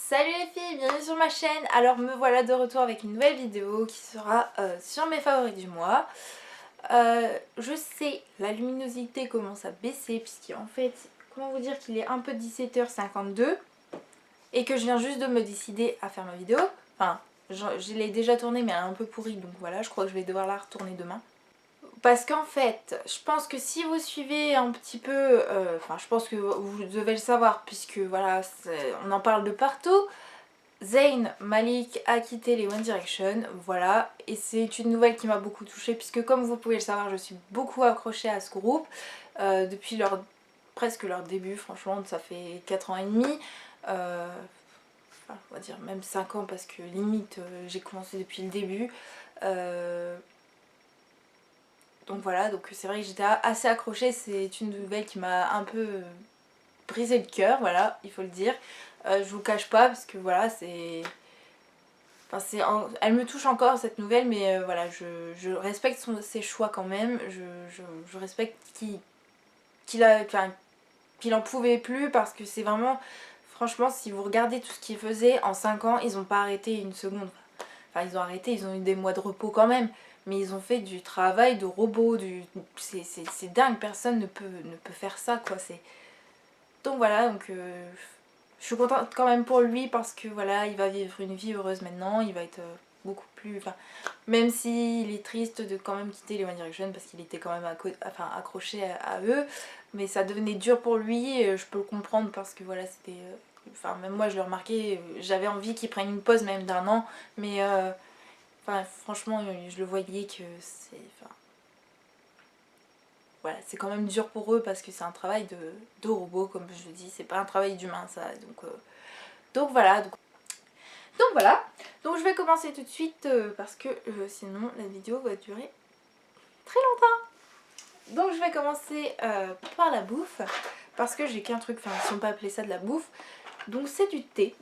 Salut les filles, bienvenue sur ma chaîne. Alors me voilà de retour avec une nouvelle vidéo qui sera sur mes favoris du mois. Je sais, la luminosité commence à baisser puisqu'en fait, comment vous dire qu'il est un peu 17h52 et que je viens juste de me décider à faire ma vidéo. Enfin, je l'ai déjà tournée mais elle est un peu pourrie, donc voilà, je crois que je vais devoir la retourner demain. Parce qu'en fait, je pense que si vous suivez un petit peu, enfin je pense que vous devez le savoir puisque voilà, on en parle de partout. Zayn Malik a quitté les One Direction, voilà, et c'est une nouvelle qui m'a beaucoup touchée puisque comme vous pouvez le savoir, je suis beaucoup accrochée à ce groupe depuis presque leur début, franchement ça fait 4 ans et demi, enfin, on va dire même 5 ans parce que limite j'ai commencé depuis le début. Donc voilà, donc c'est vrai que j'étais assez accrochée, c'est une nouvelle qui m'a un peu brisé le cœur, voilà, il faut le dire. Je vous cache pas parce que voilà, c'est... Enfin, elle me touche encore cette nouvelle, mais voilà, je respecte ses choix quand même, je respecte qu'il en pouvait plus parce que c'est vraiment... Franchement, si vous regardez tout ce qu'ils faisaient en 5 ans, ils ont pas arrêté une seconde. Enfin, ils ont arrêté, ils ont eu des mois de repos quand même, mais ils ont fait du travail de robot, c'est dingue, personne ne peut faire ça quoi. Donc voilà, donc je suis contente quand même pour lui parce que voilà, il va vivre une vie heureuse maintenant, il va être beaucoup plus... Enfin, même s'il est triste de quand même quitter les One Direction parce qu'il était quand même accroché à eux, mais ça devenait dur pour lui, je peux le comprendre parce que voilà, c'était... Enfin, même moi je l'ai remarqué, j'avais envie qu'il prenne une pause même d'un an, mais enfin, franchement, je le voyais que c'est... Enfin, voilà, c'est quand même dur pour eux parce que c'est un travail de robot, comme je le dis, c'est pas un travail d'humain ça, donc voilà, donc voilà, donc je vais commencer tout de suite parce que sinon la vidéo va durer très longtemps. Donc je vais commencer par la bouffe parce que j'ai qu'un truc, enfin si on peut appeler ça de la bouffe, donc c'est du thé.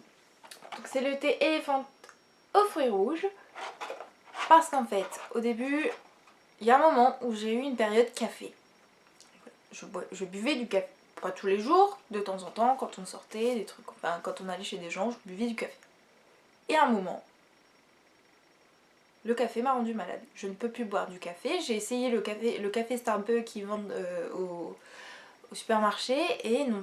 Donc c'est le thé éléphant aux fruits rouges parce qu'en fait au début il y a un moment où j'ai eu une période café. Je buvais du café, pas tous les jours, de temps en temps quand on sortait, des trucs, enfin quand on allait chez des gens, je buvais du café. Et à un moment, le café m'a rendu malade. Je ne peux plus boire du café. J'ai essayé le café Starbucks qu'ils vendent au supermarché et non,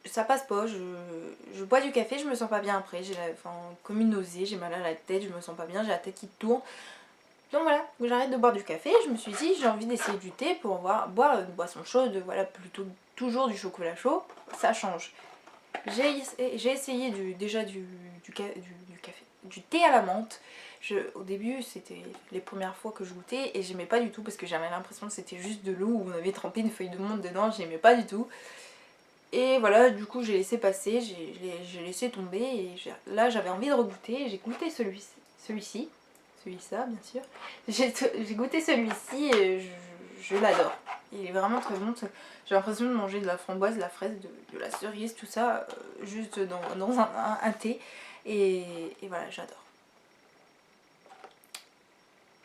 ça passe pas. Je bois du café, je me sens pas bien après. J'ai comme une nausée, j'ai mal à la tête, je me sens pas bien, j'ai la tête qui tourne. Donc voilà, j'arrête de boire du café. Je me suis dit, j'ai envie d'essayer du thé pour boire une boisson chaude, voilà, plutôt toujours du chocolat chaud, ça change. J'ai essayé déjà du café, du thé à la menthe. Au début, c'était les premières fois que je goûtais et j'aimais pas du tout parce que j'avais l'impression que c'était juste de l'eau où on avait trempé une feuille de menthe dedans, j'aimais pas du tout. Et voilà, du coup j'ai laissé passer, j'ai laissé tomber et là j'avais envie de regoûter. J'ai goûté celui-ci, celui-là bien sûr. J'ai goûté celui-ci et je l'adore. Il est vraiment très bon. J'ai l'impression de manger de la framboise, de la fraise, de la cerise, tout ça, juste dans un thé. Et voilà, j'adore.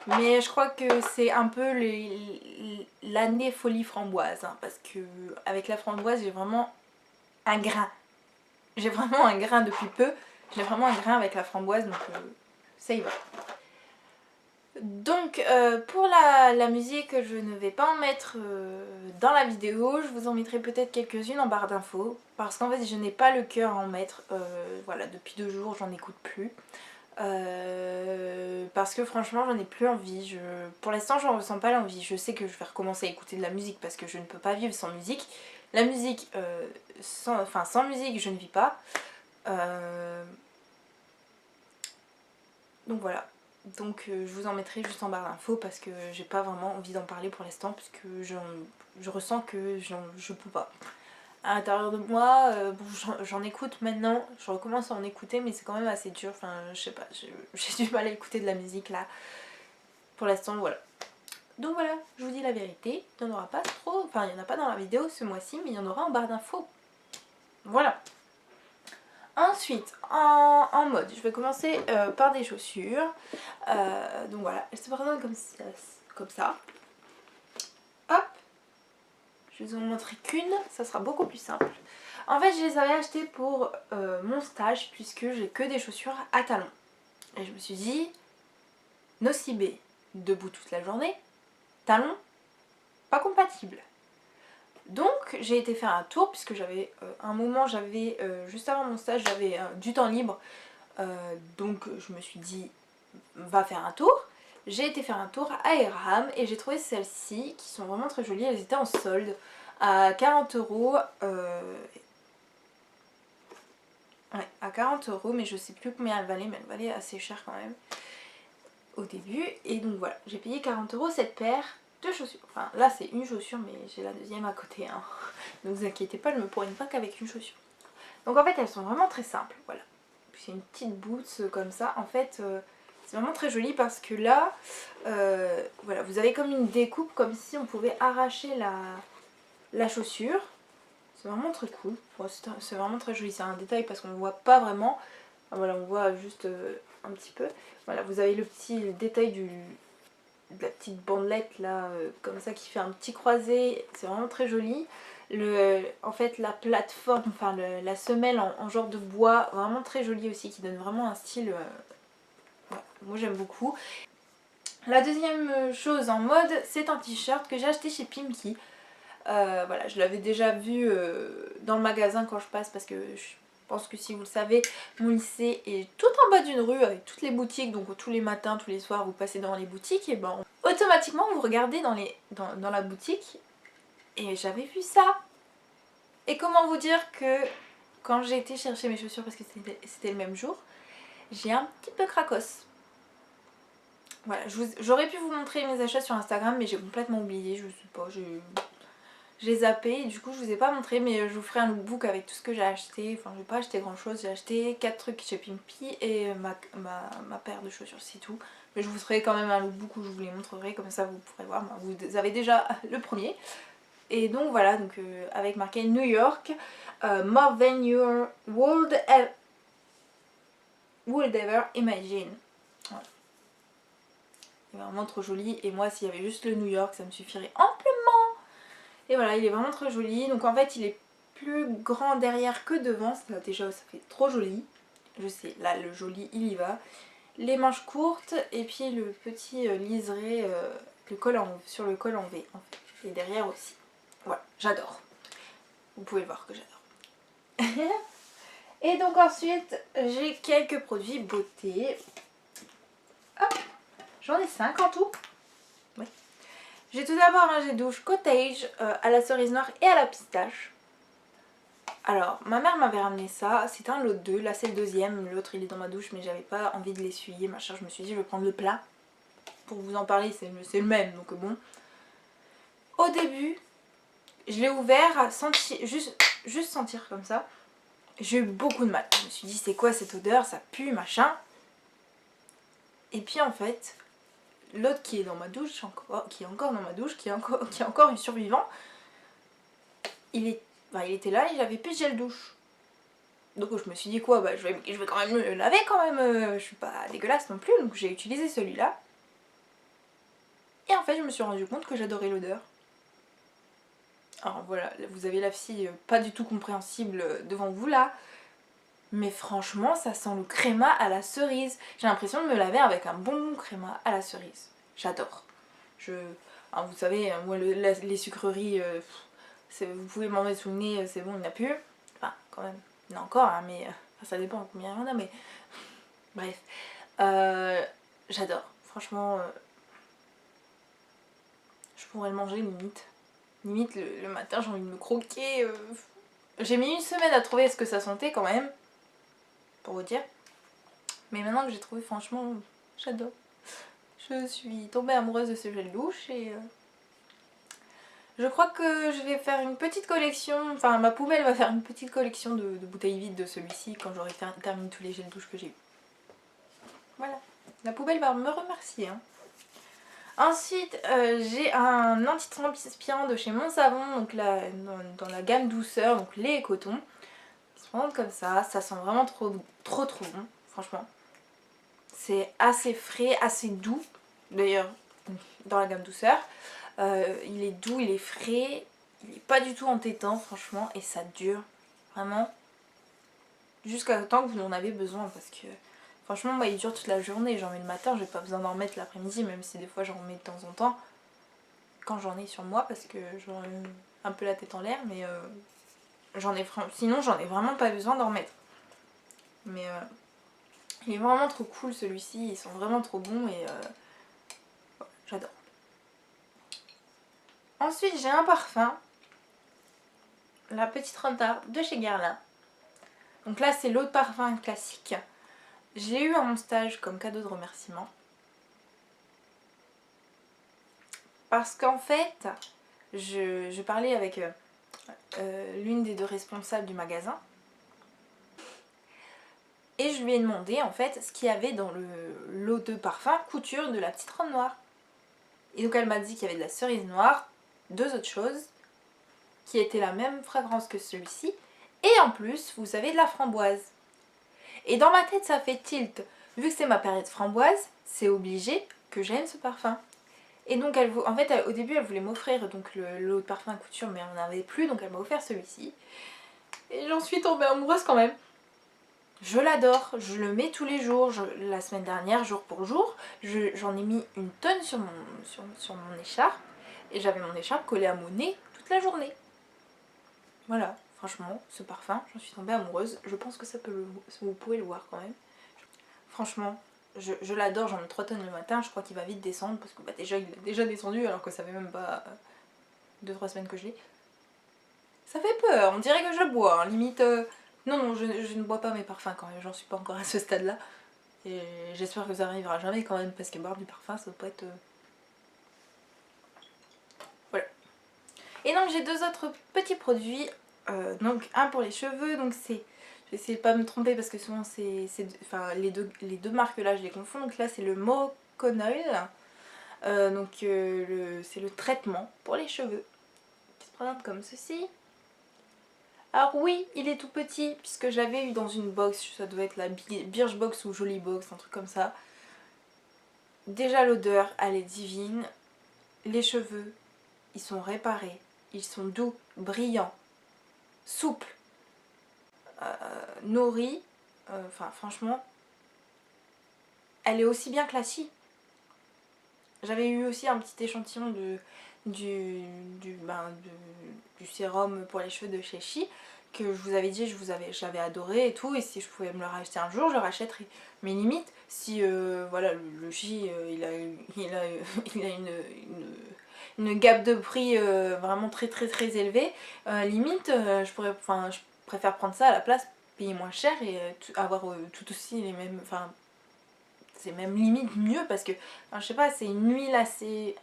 Mais je crois que c'est un peu l'année folie framboise, hein, parce que avec la framboise j'ai vraiment un grain. J'ai vraiment un grain depuis peu. J'ai vraiment un grain avec la framboise, donc ça y va. Donc pour la musique, je ne vais pas en mettre dans la vidéo, je vous en mettrai peut-être quelques-unes en barre d'infos parce qu'en fait je n'ai pas le cœur à en mettre, voilà, depuis 2 jours j'en écoute plus parce que franchement j'en ai plus envie, pour l'instant j'en ressens pas l'envie. Je sais que je vais recommencer à écouter de la musique parce que je ne peux pas vivre sans musique. La musique, sans musique je ne vis pas, donc voilà. Donc je vous en mettrai juste en barre d'infos parce que j'ai pas vraiment envie d'en parler pour l'instant parce que je ressens que je peux pas. À l'intérieur de moi, bon, j'en écoute maintenant, je recommence à en écouter mais c'est quand même assez dur, enfin je sais pas, j'ai du mal à écouter de la musique là. Pour l'instant voilà. Donc voilà, je vous dis la vérité, il n'y en aura pas trop, enfin il n'y en a pas dans la vidéo ce mois-ci mais il y en aura en barre d'infos. Voilà. Ensuite, en mode, je vais commencer par des chaussures. Donc voilà, elles se présentent comme ça. Hop, je vais vous en montrer qu'une, ça sera beaucoup plus simple. En fait je les avais achetées pour mon stage puisque j'ai que des chaussures à talons. Et je me suis dit, nocibé, debout toute la journée, talons, pas compatible. Donc j'ai été faire un tour puisque j'avais un moment, juste avant mon stage, j'avais du temps libre. Donc je me suis dit, va faire un tour. J'ai été faire un tour à Airham et j'ai trouvé celles-ci qui sont vraiment très jolies. Elles étaient en solde à 40 euros. Ouais, à 40 euros, mais je sais plus combien elle valait, mais elle valait assez cher quand même au début. Et donc voilà, j'ai payé 40 euros cette paire de chaussures. Enfin là c'est une chaussure, mais j'ai la deuxième à côté. Hein. Ne vous inquiétez pas, je me promène pas qu'avec une chaussure. Donc en fait elles sont vraiment très simples, voilà. C'est une petite boots comme ça. En fait c'est vraiment très joli parce que là, voilà, vous avez comme une découpe, comme si on pouvait arracher la chaussure. C'est vraiment très cool. Bon, c'est vraiment très joli. C'est un détail parce qu'on ne voit pas vraiment. Enfin, voilà, on voit juste un petit peu. Voilà, vous avez le petit détail de la petite bandelette là, comme ça, qui fait un petit croisé. C'est vraiment très joli. En fait, la plateforme, enfin la semelle en genre de bois, vraiment très jolie aussi, qui donne vraiment un style. Ouais, moi j'aime beaucoup. La deuxième chose en mode, c'est un t-shirt que j'ai acheté chez Pimki. Voilà, je l'avais déjà vu dans le magasin quand je passe parce que je pense que si vous le savez, mon lycée est tout en bas d'une rue avec toutes les boutiques, donc tous les matins, tous les soirs vous passez dans les boutiques et ben automatiquement vous regardez dans la boutique et j'avais vu ça. Et comment vous dire que quand j'ai été chercher mes chaussures parce que c'était le même jour, j'ai un petit peu cracos. Voilà, j'aurais pu vous montrer mes achats sur Instagram mais j'ai complètement oublié, je sais pas, j'ai zappé et du coup je vous ai pas montré, mais je vous ferai un lookbook avec tout ce que j'ai acheté. Enfin j'ai pas acheté grand chose, j'ai acheté 4 trucs chez Pimki et ma paire de chaussures, c'est tout. Mais je vous ferai quand même un lookbook où je vous les montrerai, comme ça vous pourrez voir. Vous avez déjà le premier. Et donc voilà, donc avec marqué New York, more than your would ever imagine. Voilà. C'est vraiment trop joli et moi s'il y avait juste le New York ça me suffirait amplement. Et voilà, il est vraiment très joli. Donc en fait il est plus grand derrière que devant. Ça, déjà ça fait trop joli. Je sais, là le joli il y va. Les manches courtes et puis le petit liseré sur le col en V en fait. Et derrière aussi. Voilà, j'adore. Vous pouvez voir que j'adore. Et donc ensuite j'ai quelques produits beauté. Hop, j'en ai 5 en tout. Ouais. J'ai tout d'abord un gel douche Cottage à la cerise noire et à la pistache. Alors, ma mère m'avait ramené ça, c'est un lot 2, là c'est le deuxième, l'autre il est dans ma douche mais j'avais pas envie de l'essuyer, machin, je me suis dit je vais prendre le plat. Pour vous en parler, c'est le même, donc bon. Au début, je l'ai ouvert, juste sentir comme ça. J'ai eu beaucoup de mal, je me suis dit c'est quoi cette odeur, ça pue, machin. Et puis en fait, l'autre qui est dans ma douche, qui est encore dans ma douche, qui est encore du survivant, il était là et j'avais plus de gel douche. Donc je me suis dit quoi, bah je vais quand même le laver quand même, je suis pas dégueulasse non plus, donc j'ai utilisé celui-là. Et en fait je me suis rendu compte que j'adorais l'odeur. Alors voilà, vous avez la fille pas du tout compréhensible devant vous là. Mais franchement ça sent le créma à la cerise. J'ai l'impression de me laver avec un bon créma à la cerise. J'adore. Alors, vous savez, moi les sucreries, vous pouvez m'en mettre sous le nez, c'est bon, il n'y en a plus. Enfin quand même, il y en a encore, hein, mais ça dépend combien il y en a, mais bref. J'adore. Franchement, je pourrais le manger limite. Limite le matin j'ai envie de me croquer. J'ai mis une semaine à trouver ce que ça sentait quand même. Pour vous dire. Mais maintenant que j'ai trouvé, franchement, j'adore. Je suis tombée amoureuse de ce gel douche et je crois que je vais faire une petite collection, enfin ma poubelle va faire une petite collection de bouteilles vides de celui-ci quand j'aurai terminé tous les gels douche que j'ai eu. Voilà, la poubelle va me remercier. Hein. Ensuite, j'ai un antitranspirant de chez Mon Savon, donc là, dans la gamme douceur, donc lait et coton. Ils se présentent comme ça sent vraiment trop bon, franchement. C'est assez frais, assez doux, d'ailleurs dans la gamme douceur. Il est doux, il est frais, il est pas du tout entêtant franchement et ça dure Vraiment. Jusqu'à temps que vous en avez besoin parce que franchement moi il dure toute la journée, j'en mets le matin, j'ai pas besoin d'en remettre l'après-midi, même si des fois j'en mets de temps en temps quand j'en ai sur moi parce que j'en ai un peu la tête en l'air, mais sinon j'en ai vraiment pas besoin d'en remettre. Mais il est vraiment trop cool celui-ci, ils sont vraiment trop bons et j'adore. Ensuite j'ai un parfum, la petite Renta de chez Guerlain. Donc là c'est l'eau de parfum classique. Je l'ai eu à mon stage comme cadeau de remerciement. Parce qu'en fait, je parlais avec l'une des deux responsables du magasin. Et je lui ai demandé en fait ce qu'il y avait dans l'eau de parfum couture de la petite robe noire. Et donc elle m'a dit qu'il y avait de la cerise noire, deux autres choses, qui étaient la même fragrance que celui-ci. Et en plus, vous avez de la framboise. Et dans ma tête, ça fait tilt. Vu que c'est ma période framboise, c'est obligé que j'aime ce parfum. Et donc en fait au début elle voulait m'offrir donc l'eau de parfum à couture, mais on n'en avait plus, donc elle m'a offert celui-ci. Et j'en suis tombée amoureuse quand même. Je l'adore, je le mets tous les jours, la semaine dernière, jour pour jour, j'en ai mis une tonne sur mon écharpe. Et j'avais mon écharpe collée à mon nez toute la journée. Voilà, franchement, ce parfum, j'en suis tombée amoureuse. Je pense que vous pouvez le voir quand même. Franchement, je l'adore, j'en mets 3 tonnes le matin, je crois qu'il va vite descendre parce que bah, déjà il est déjà descendu alors que ça fait même pas 2-3 semaines que je l'ai. Ça fait peur, on dirait que je bois, hein, limite... Non, je ne bois pas mes parfums quand même, j'en suis pas encore à ce stade-là. Et j'espère que ça arrivera jamais quand même parce que boire du parfum ça doit pas être... Voilà. Et donc j'ai deux autres petits produits, donc un pour les cheveux, donc c'est... Je vais essayer de pas me tromper parce que souvent enfin, les deux marques là je les confonds. Donc là c'est le Moconoil, c'est le traitement pour les cheveux qui se présente comme ceci. Alors oui, il est tout petit puisque je l'avais eu dans une box, ça doit être la Birchbox ou Jolie Box, un truc comme ça. Déjà l'odeur, elle est divine. Les cheveux, ils sont réparés, ils sont doux, brillants, souples, nourris. Enfin franchement, elle est aussi bien que la scie. J'avais eu aussi un petit échantillon du sérum pour les cheveux de chez Chi que je vous avais dit j'avais adoré et tout, et si je pouvais me le racheter un jour je le rachèterais. Mais limite si voilà le Chi il a une gamme de prix vraiment très élevée, limite je préfère prendre ça à la place, payer moins cher et avoir tout aussi les mêmes, enfin c'est même limite mieux parce que, enfin, je sais pas, c'est une huile assez,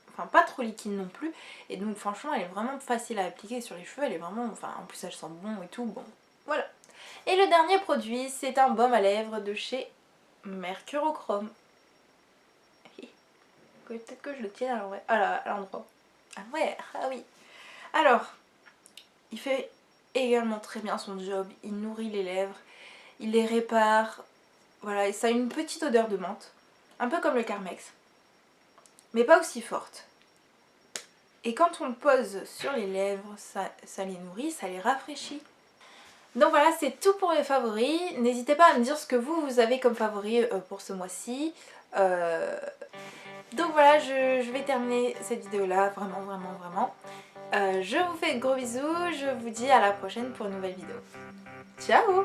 enfin pas trop liquide non plus, et donc franchement elle est vraiment facile à appliquer sur les cheveux, elle est vraiment, enfin en plus elle sent bon et tout, bon, voilà. Et le dernier produit, c'est un baume à lèvres de chez Mercurochrome. Peut-être que je le tiens à l'endroit. Ah ouais, ah oui. Alors, il fait également très bien son job, il nourrit les lèvres, il les répare. Voilà, et ça a une petite odeur de menthe, un peu comme le Carmex, mais pas aussi forte. Et quand on le pose sur les lèvres, ça les nourrit, ça les rafraîchit. Donc voilà, c'est tout pour mes favoris. N'hésitez pas à me dire ce que vous avez comme favoris pour ce mois-ci. Donc voilà, je vais terminer cette vidéo là, vraiment. Je vous fais de gros bisous, je vous dis à la prochaine pour une nouvelle vidéo. Ciao!